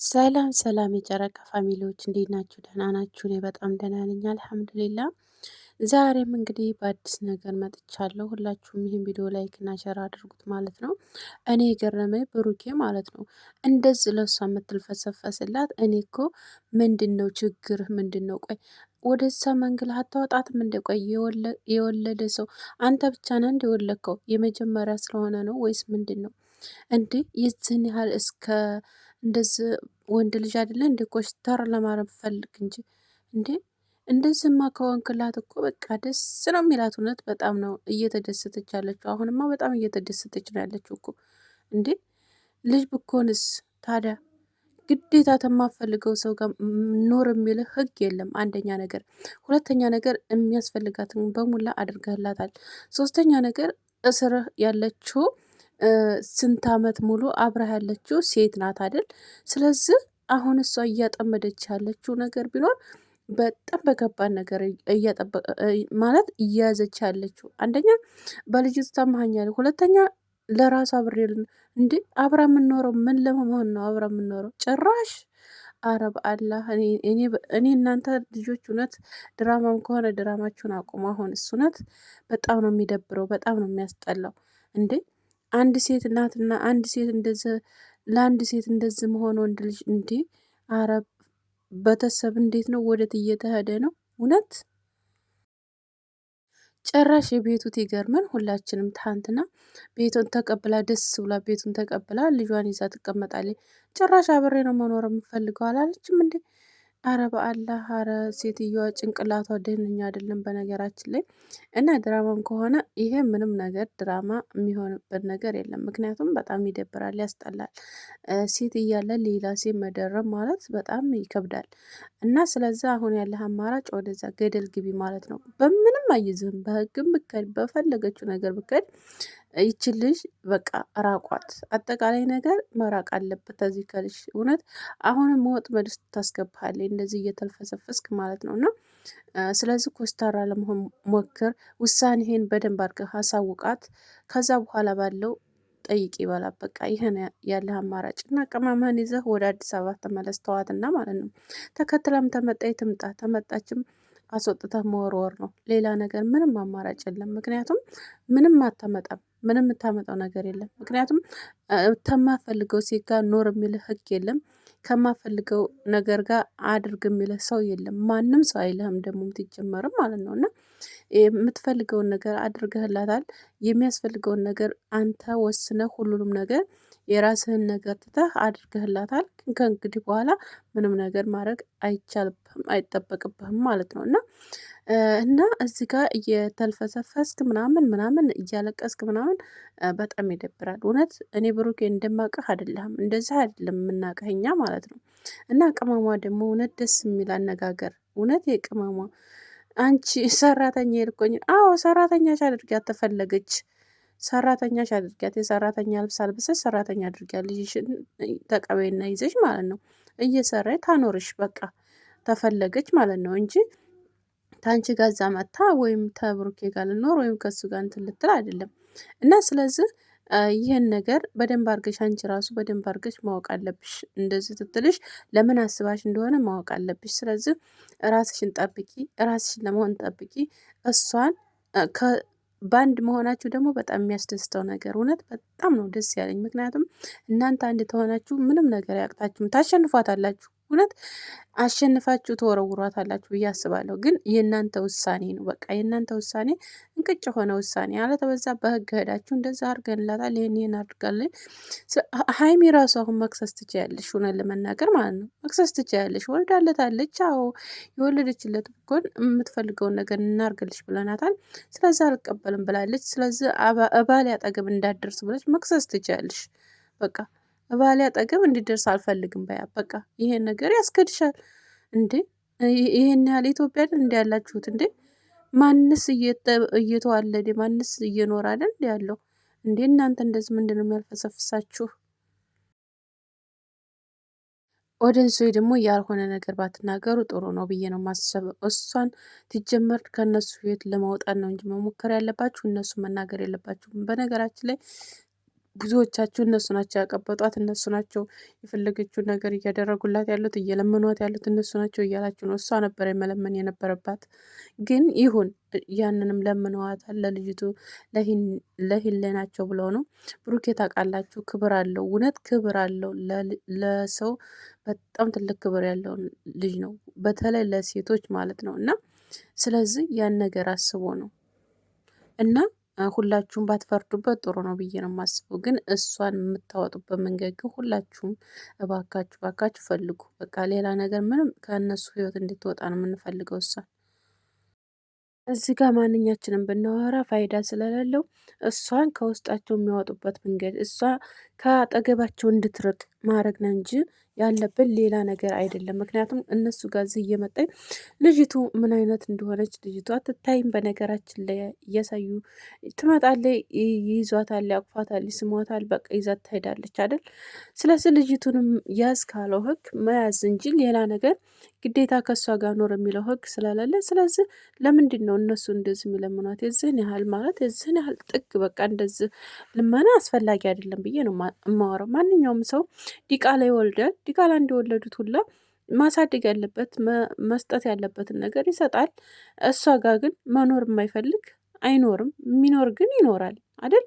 ሰላም ሰላም የጨረቃ ፋሚሊዎች እንዴት ናችሁ? ደህና ናችሁ? እኔ በጣም ደህና ነኝ አልሐምዱሊላ። ዛሬም እንግዲህ በአዲስ ነገር መጥቻለሁ። ሁላችሁም ይህን ቪዲዮ ላይክ እና ሸር አድርጉት ማለት ነው። እኔ የገረመኝ ብሩኬ ማለት ነው እንደዚህ ለሷ የምትልፈሰፈስላት። እኔ እኮ ምንድን ነው ችግርህ? ምንድን ነው? ቆይ ወደዛ መንገድ አታወጣትም እንደ? ቆይ የወለደ ሰው አንተ ብቻ ነህ እንደ የወለድከው? የመጀመሪያ ስለሆነ ነው ወይስ ምንድን ነው እንዴ? የዚህን ያህል እስከ እንደዚህ ወንድ ልጅ አይደለ እንደ ኮስተር ለማረግ ፈልግ እንጂ እንዴ! እንደዚህማ ከወንክላት እኮ በቃ ደስ ነው የሚላት። እውነት በጣም ነው እየተደሰተች ያለችው። አሁንማ በጣም እየተደሰተች ነው ያለችው እኮ እንዴ! ልጅ ብኮንስ ታዲያ ግዴታ ተማፈልገው ሰው ጋር ኖር የሚልህ ህግ የለም። አንደኛ ነገር፣ ሁለተኛ ነገር የሚያስፈልጋትን በሙላ አድርገህላታል። ሶስተኛ ነገር እስርህ ያለችው ስንት አመት ሙሉ አብረህ ያለችው ሴት ናት አይደል? ስለዚህ አሁን እሷ እያጠመደች ያለችው ነገር ቢኖር በጣም በከባድ ነገር ማለት እያያዘች ያለችው አንደኛ በልጅቱ ታመሃኛለች፣ ሁለተኛ ለራሷ ብሬል እንዴ አብራ የምንኖረው ምን ለመሆን ነው? አብራ የምንኖረው ጭራሽ አረብ አላህ። እኔ እናንተ ልጆች እውነት ድራማም ከሆነ ድራማችሁን አቁሙ። አሁን እሱ እውነት በጣም ነው የሚደብረው፣ በጣም ነው የሚያስጠላው እንዴ አንድ ሴት እናትና አንድ ሴት እንደዚህ ለአንድ ሴት እንደዚህ መሆን ወንድ ልጅ እንዴ! አረብ ቤተሰብ እንዴት ነው? ወዴት እየተሄደ ነው? እውነት ጭራሽ የቤቱት ይገርመን። ሁላችንም ትናንትና ቤቱን ተቀብላ ደስ ብላ ቤቱን ተቀብላ ልጇን ይዛ ትቀመጣለች። ጭራሽ አብሬ ነው መኖር የምፈልገው አላለችም እንዴ? አረ በአላህ አረ ሴትዮዋ ጭንቅላቷ ደህነኛ አይደለም በነገራችን ላይ። እና ድራማም ከሆነ ይሄ ምንም ነገር ድራማ የሚሆንበት ነገር የለም። ምክንያቱም በጣም ይደብራል፣ ያስጠላል። ሴት እያለ ሌላ ሴት መደረብ ማለት በጣም ይከብዳል። እና ስለዛ አሁን ያለህ አማራጭ ወደዛ ገደል ግቢ ማለት ነው። በምንም አይዝህም፣ በህግም ብከድ በፈለገችው ነገር ብከድ ይች ልጅ በቃ ራቋት። አጠቃላይ ነገር መራቅ አለበት ከዚህ ከልጅ እውነት። አሁንም ወጥመድ ውስጥ ታስገባሃለች እንደዚህ እየተልፈሰፈስክ ማለት ነው። እና ስለዚህ ኮስታራ ለመሆን ሞክር። ውሳኔህን በደንብ አድርገህ አሳውቃት። ከዛ በኋላ ባለው ጠይቅ ይበላል። በቃ ይህን ያለህ አማራጭ እና ቅመምህን ይዘህ ወደ አዲስ አበባ ተመለስ። ተዋትና ማለት ነው። ተከትላም ተመጣይ ትምጣ፣ ተመጣችም አስወጥተህ መወርወር ነው። ሌላ ነገር ምንም አማራጭ የለም። ምክንያቱም ምንም አታመጣም። ምንም የምታመጣው ነገር የለም። ምክንያቱም ከማፈልገው ሴት ጋር ኖር የሚልህ ህግ የለም። ከማፈልገው ነገር ጋር አድርግ የሚልህ ሰው የለም። ማንም ሰው አይልህም ደግሞ የምትጀመርም ማለት ነው። እና የምትፈልገውን ነገር አድርገህላታል። የሚያስፈልገውን ነገር አንተ ወስነህ ሁሉንም ነገር የራስህን ነገር ትተህ አድርገህላታል። ግን ከእንግዲህ በኋላ ምንም ነገር ማድረግ አይቻልብህም፣ አይጠበቅብህም ማለት ነው። እና እዚህ ጋር እየተልፈሰፈስክ ምናምን ምናምን እያለቀስክ ምናምን በጣም ይደብራል። እውነት እኔ ብሩኬ እንደማውቅህ አይደለህም፣ እንደዚህ አይደለም የምናውቅህ እኛ ማለት ነው። እና ቅመሟ ደግሞ እውነት ደስ የሚል አነጋገር እውነት የቅመሟ አንቺ ሰራተኛ የልኮኝ አዎ ሰራተኛሽ አድርጊያት ተፈለገች ሰራተኛሽ አድርጊያት። የሰራተኛ ልብስ አልብሰሽ ሰራተኛ አድርጊያት። ልጅሽን ተቀበይና ይዘሽ ማለት ነው እየሰራች ታኖርሽ በቃ ተፈለገች ማለት ነው እንጂ ታንቺ ጋር እዛ መታ ወይም ተብሩኬ ጋር ልኖር ወይም ከሱ ጋር እንትን ልትል አይደለም። እና ስለዚህ ይህን ነገር በደንብ አድርገሽ አንቺ ራሱ በደንብ አድርገሽ ማወቅ አለብሽ። እንደዚህ ትትልሽ ለምን አስባሽ እንደሆነ ማወቅ አለብሽ። ስለዚህ ራስሽን ጠብቂ፣ ራስሽን ለመሆን ጠብቂ። እሷን በአንድ መሆናችሁ ደግሞ በጣም የሚያስደስተው ነገር እውነት በጣም ነው ደስ ያለኝ። ምክንያቱም እናንተ አንድ ተሆናችሁ ምንም ነገር ያቅታችሁም፣ ታሸንፏታላችሁ። እውነት አሸንፋችሁ ተወረውሯታላችሁ ብዬ አስባለሁ። ግን የእናንተ ውሳኔ ነው። በቃ የእናንተ ውሳኔ እንቅጭ የሆነ ውሳኔ አለተበዛ በህግ ሄዳችሁ እንደዛ አድርገንላታል፣ ይህን አድርጋለን። ሀይሚ ራሱ አሁን መክሰስ ትችያለሽ፣ ሆነን ለመናገር ማለት ነው መክሰስ ትችያለሽ። ወልዳለታለች። አዎ የወለደችለት ጎን የምትፈልገውን ነገር እናርግልሽ ብለናታል። ስለዚህ አልቀበልም ብላለች። ስለዚህ እባሌ አጠገብ እንዳትደርስ ብለሽ መክሰስ ትችያለሽ። በቃ ባሌ አጠገብ እንዲደርስ አልፈልግም በያ በቃ ይሄን ነገር ያስገድሻል እንዴ? ይሄን ያህል ኢትዮጵያ አይደል እንዲ ያላችሁት እንዴ? ማንስ እየተዋለደ ማንስ እየኖረ አይደል እንዲ ያለው እንዴ? እናንተ እንደዚህ ምንድን ነው የሚያልፈሰፍሳችሁ? ኦዲየንስ ወይ ደግሞ ያልሆነ ነገር ባትናገሩ ጥሩ ነው ብዬ ነው ማሰብ። እሷን ትጀመር ከእነሱ ህይወት ለማውጣት ነው እንጂ መሞከር ያለባችሁ እነሱ መናገር የለባችሁም። በነገራችን ላይ ብዙዎቻችሁ እነሱ ናቸው ያቀበጧት፣ እነሱ ናቸው የፈለገችውን ነገር እያደረጉላት ያሉት፣ እየለመኗት ያሉት እነሱ ናቸው እያላችሁ ነው። እሷ ነበር የመለመን የነበረባት። ግን ይሁን ያንንም ለምነዋታል። ለልጅቱ ለሂሌናቸው ብለው ነው። ብሩኬ ታውቃላችሁ፣ ክብር አለው፣ እውነት ክብር አለው። ለሰው በጣም ትልቅ ክብር ያለው ልጅ ነው፣ በተለይ ለሴቶች ማለት ነው። እና ስለዚህ ያን ነገር አስቦ ነው እና ሁላችሁም ባትፈርዱበት ጥሩ ነው ብዬ ነው የማስበው። ግን እሷን የምታወጡበት መንገድ ግን ሁላችሁም እባካችሁ እባካችሁ ፈልጉ። በቃ ሌላ ነገር ምንም ከእነሱ ህይወት እንድትወጣ ነው የምንፈልገው እሷን። እዚህ ጋር ማንኛችንም ብናወራ ፋይዳ ስለሌለው እሷን ከውስጣቸው የሚያወጡበት መንገድ እሷ ከአጠገባቸው እንድትርቅ ማድረግ ነው እንጂ ያለብን ሌላ ነገር አይደለም። ምክንያቱም እነሱ ጋር እዚህ እየመጣኝ ልጅቱ ምን አይነት እንደሆነች ልጅቱ አትታይም። በነገራችን ላይ እያሳዩ ትመጣለች፣ ይይዟታል፣ ያቅፏታል፣ ይስሟታል፣ በቃ ይዛት ትሄዳለች አይደል? ስለዚህ ልጅቱንም ያዝ ካለው ህግ መያዝ እንጂ ሌላ ነገር ግዴታ ከእሷ ጋር ኖር የሚለው ህግ ስለሌለ፣ ስለዚህ ለምንድን ነው እነሱ እንደዚህ የሚለምኗት? የዚህን ያህል ማለት የዚህን ያህል ጥግ በቃ እንደዚህ ልመና አስፈላጊ አይደለም ብዬ ነው የማወራው። ማንኛውም ሰው ዲቃላ ይወልዳል። ዲቃላ እንደወለዱት ሁላ ማሳደግ ያለበት መስጠት ያለበትን ነገር ይሰጣል። እሷ ጋር ግን መኖር የማይፈልግ አይኖርም፣ የሚኖር ግን ይኖራል አይደል?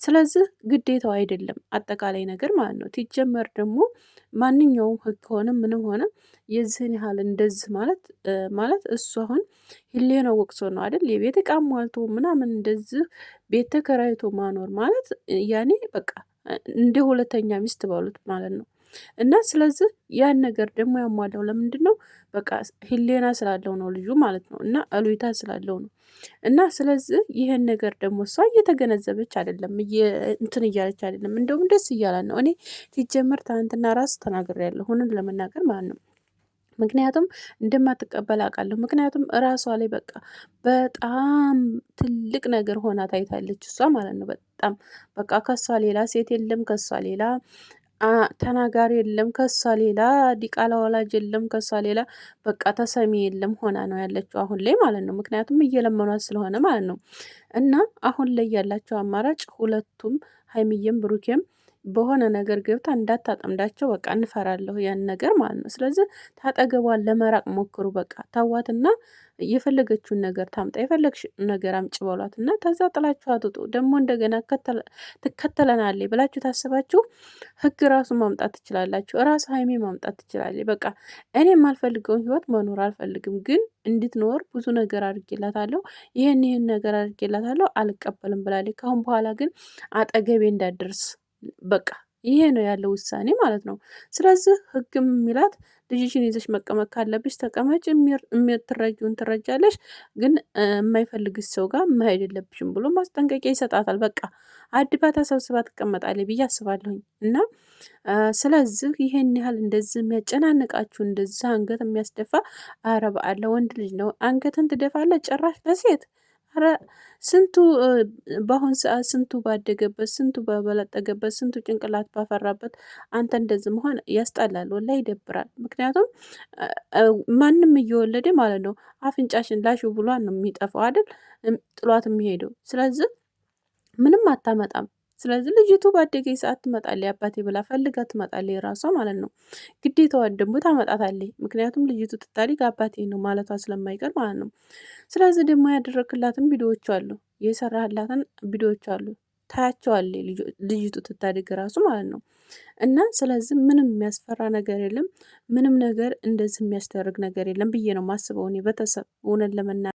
ስለዚህ ግዴታው አይደለም አጠቃላይ ነገር ማለት ነው። ሲጀመር ደግሞ ማንኛውም ህግ ሆነ ምንም ሆነ የዚህን ያህል እንደዚህ ማለት እሱ አሁን ህሊናው ወቅሶ ነው አይደል? የቤት ዕቃ ሟልቶ ምናምን እንደዚህ ቤት ተከራይቶ ማኖር ማለት ያኔ በቃ እንደ ሁለተኛ ሚስት ባሉት ማለት ነው። እና ስለዚህ ያን ነገር ደግሞ ያሟላው ለምንድን ነው? በቃ ህሊና ስላለው ነው ልጁ ማለት ነው። እና እሉይታ ስላለው ነው። እና ስለዚህ ይሄን ነገር ደግሞ እሷ እየተገነዘበች አይደለም፣ እንትን እያለች አይደለም። እንደውም ደስ እያላት ነው። እኔ ሲጀመር ትናንትና ራሱ ተናግሬያለሁ፣ ሁንን ለመናገር ማለት ነው። ምክንያቱም እንደማትቀበል አውቃለሁ። ምክንያቱም እራሷ ላይ በቃ በጣም ትልቅ ነገር ሆና ታይታለች እሷ ማለት ነው። በጣም በቃ ከሷ ሌላ ሴት የለም፣ ከሷ ሌላ ተናጋሪ የለም፣ ከሷ ሌላ ዲቃላ ወላጅ የለም፣ ከሷ ሌላ በቃ ተሰሚ የለም ሆና ነው ያለችው አሁን ላይ ማለት ነው። ምክንያቱም እየለመኗት ስለሆነ ማለት ነው። እና አሁን ላይ ያላቸው አማራጭ ሁለቱም ሀይሚዬም ብሩኬም በሆነ ነገር ገብታ እንዳታጠምዳቸው በቃ እንፈራለሁ ያን ነገር ማለት ነው። ስለዚህ ታጠገቧን ለመራቅ ሞክሩ። በቃ ታዋትና የፈለገችውን ነገር ታምጣ፣ የፈለግሽ ነገር አምጪ በሏት እና ከዛ ጥላችሁ አትውጡ። ደግሞ እንደገና ትከተለናለች ብላችሁ ታስባችሁ ህግ ራሱ ማምጣት ትችላላችሁ። ራሱ ሀይሜ ማምጣት ትችላለች። በቃ እኔ የማልፈልገውን ህይወት መኖር አልፈልግም፣ ግን እንድትኖር ብዙ ነገር አድርጌላታለሁ፣ ይህን ነገር አድርጌላታለሁ፣ አልቀበልም ብላለች። ከአሁን በኋላ ግን አጠገቤ እንዳደርስ በቃ ይሄ ነው ያለው ውሳኔ ማለት ነው። ስለዚህ ህግም የሚላት ልጅሽን ይዘሽ መቀመጥ ካለብሽ ተቀመጭ፣ የምትረጂውን ትረጃለሽ፣ ግን የማይፈልግሽ ሰው ጋር መሄድ የለብሽም ብሎ ማስጠንቀቂያ ይሰጣታል። በቃ አድባ ተሰብስባ ትቀመጣለች ብዬ አስባለሁኝ። እና ስለዚህ ይሄን ያህል እንደዚህ የሚያጨናንቃችሁ እንደዚህ አንገት የሚያስደፋ አረብ አለ ወንድ ልጅ ነው አንገትን ትደፋለ ጭራሽ ለሴት ኧረ ስንቱ በአሁን ሰዓት ስንቱ ባደገበት ስንቱ በበለጠገበት ስንቱ ጭንቅላት ባፈራበት አንተ እንደዚህ መሆን ያስጠላል፣ ወላሂ ይደብራል። ምክንያቱም ማንም እየወለደ ማለት ነው አፍንጫሽን ላሹ ብሏን ነው የሚጠፋው አይደል? ጥሏት የሚሄደው ስለዚህ ምንም አታመጣም። ስለዚህ ልጅቱ ባደገኝ ሰዓት ትመጣለች አባቴ ብላ ፈልጋ ትመጣለች ራሷ ማለት ነው። ግዴታዋን ደግሞ ታመጣታለች። ምክንያቱም ልጅቱ ትታድግ አባቴ ነው ማለቷ ስለማይቀር ማለት ነው። ስለዚህ ደግሞ ያደረግላትን ቪዲዮዎች አሉ፣ የሰራህላትን ቪዲዮዎች አሉ፣ ታያቸዋለች ልጅቱ ትታድግ ራሱ ማለት ነው። እና ስለዚህ ምንም የሚያስፈራ ነገር የለም፣ ምንም ነገር እንደዚህ የሚያስደርግ ነገር የለም ብዬ ነው ማስበው እኔ ቤተሰብ እውነት ለመናገር